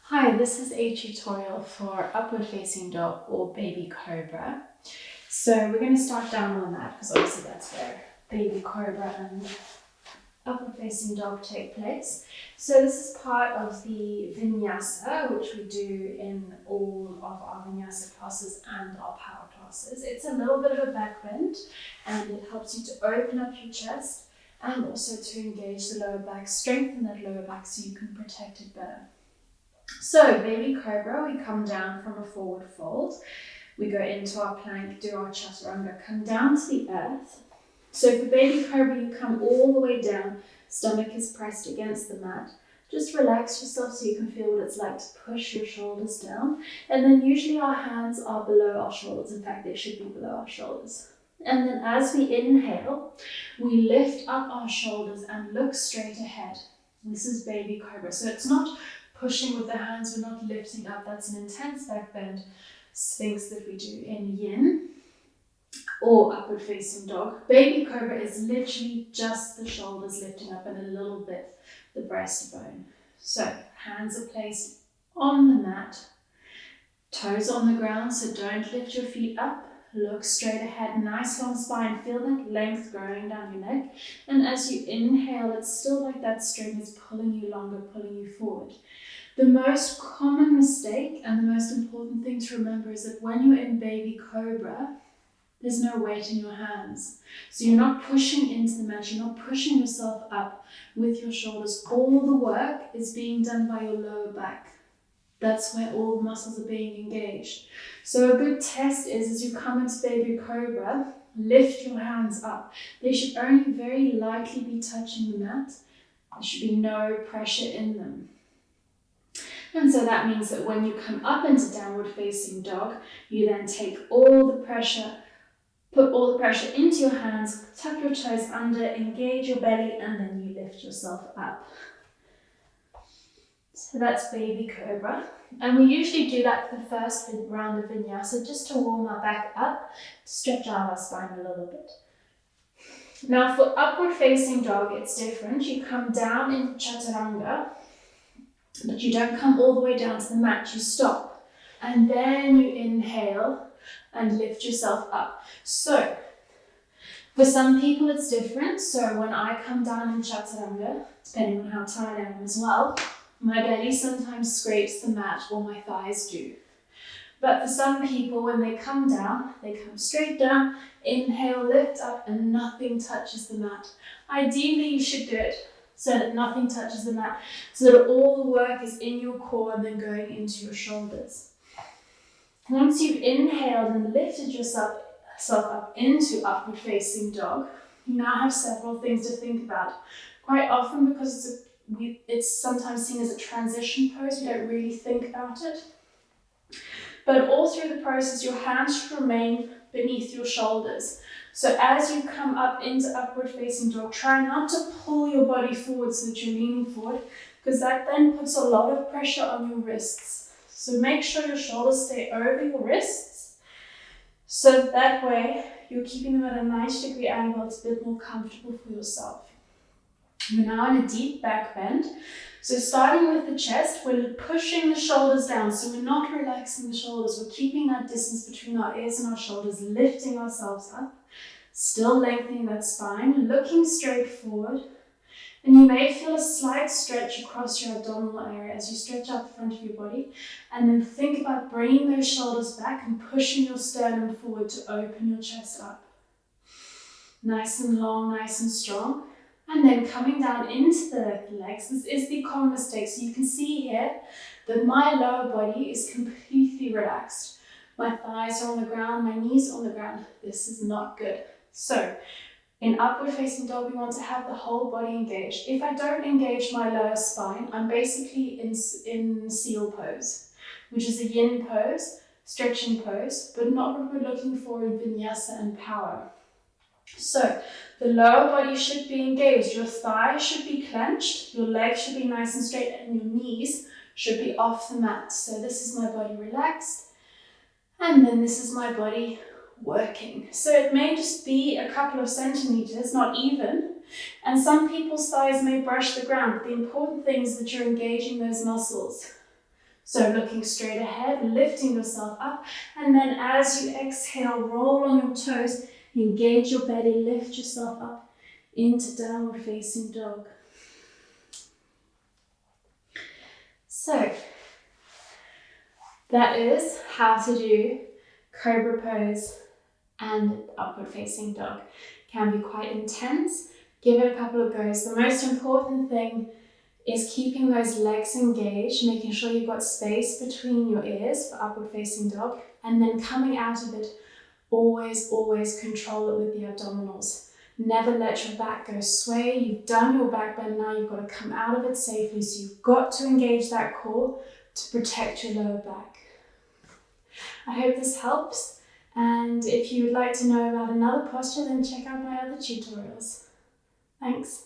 Hi, this is a tutorial for upward facing dog or baby cobra. So we're going to start down on that because obviously that's where baby cobra and upward facing dog take place. So this is part of the vinyasa, which we do in all of our vinyasa classes and our power classes. It's a little bit of a back bend and it helps you to open up your chest and also to engage the lower back, strengthen that lower back so you can protect it better. So, baby cobra, we come down from a forward fold. We go into our plank, do our chaturanga, come down to the earth. So for baby cobra, you come all the way down, stomach is pressed against the mat. Just relax yourself so you can feel what it's like to push your shoulders down. And then usually our hands are below our shoulders. In fact, they should be below our shoulders. And then as we inhale, we lift up our shoulders and look straight ahead. This is baby cobra. So it's not pushing with the hands, we're not lifting up. That's an intense back bend sphinx that we do in yin or upward facing dog. Baby cobra is literally just the shoulders lifting up and a little bit the breastbone. So hands are placed on the mat, toes on the ground, so don't lift your feet up. Look straight ahead, nice long spine, feel that length growing down your neck. And as you inhale, it's still like that string is pulling you longer, pulling you forward. The most common mistake and the most important thing to remember is that when you're in baby cobra, there's no weight in your hands. So you're not pushing into the mat, you're not pushing yourself up with your shoulders. All the work is being done by your lower back. That's where all the muscles are being engaged. So a good test is as you come into baby cobra, lift your hands up. They should only very lightly be touching the mat. There should be no pressure in them. And so that means that when you come up into downward facing dog, you then take all the pressure, put all the pressure into your hands, tuck your toes under, engage your belly, and then you lift yourself up. So that's baby cobra. And we usually do that for the first round of vinyasa just to warm our back up, to stretch out our spine a little bit. Now for upward facing dog, it's different. You come down into chaturanga, but you don't come all the way down to the mat, you stop. And then you inhale and lift yourself up. So, for some people it's different. So when I come down in chaturanga, depending on how tired I am as well, my belly sometimes scrapes the mat or my thighs do. But for some people, when they come down, they come straight down, inhale, lift up, and nothing touches the mat. Ideally, you should do it so that nothing touches the mat, so that all the work is in your core and then going into your shoulders. Once you've inhaled and lifted yourself up into upward facing dog, you now have several things to think about. Quite often, because it's sometimes seen as a transition pose, we don't really think about it. But all through the process, your hands should remain beneath your shoulders. So as you come up into upward facing dog, try not to pull your body forward so that you're leaning forward, because that then puts a lot of pressure on your wrists. So make sure your shoulders stay over your wrists, so that way you're keeping them at a 90-degree angle. It's a bit more comfortable for yourself. We're now in a deep back bend. So starting with the chest, we're pushing the shoulders down. So we're not relaxing the shoulders. We're keeping that distance between our ears and our shoulders, lifting ourselves up, still lengthening that spine, looking straight forward. And you may feel a slight stretch across your abdominal area as you stretch out the front of your body. And then think about bringing those shoulders back and pushing your sternum forward to open your chest up. Nice and long, nice and strong. And then coming down into the legs. This is the common mistake. So you can see here that my lower body is completely relaxed. My thighs are on the ground, my knees are on the ground. This is not good. So in upward facing dog, we want to have the whole body engaged. If I don't engage my lower spine, I'm basically in seal pose, which is a yin pose, stretching pose, but not what we're looking for in vinyasa and power. So the lower body should be engaged. Your thighs should be clenched, your legs should be nice and straight, and your knees should be off the mat. So this is my body relaxed, and then this is my body working. So it may just be a couple of centimeters, not even, and some people's thighs may brush the ground. The important thing is that you're engaging those muscles. So looking straight ahead, lifting yourself up, and then as you exhale, roll on your toes, engage your belly, lift yourself up into downward facing dog. So that is how to do cobra pose and upward facing dog. Can be quite intense. Give it a couple of goes. The most important thing is keeping those legs engaged, making sure you've got space between your ears for upward facing dog, and then coming out of it, always control it with the abdominals. Never let your back go sway. You've done your back bend, now you've got to come out of it safely, so you've got to engage that core to protect your lower back. I hope this helps, and if you would like to know about another posture, then check out my other tutorials. Thanks.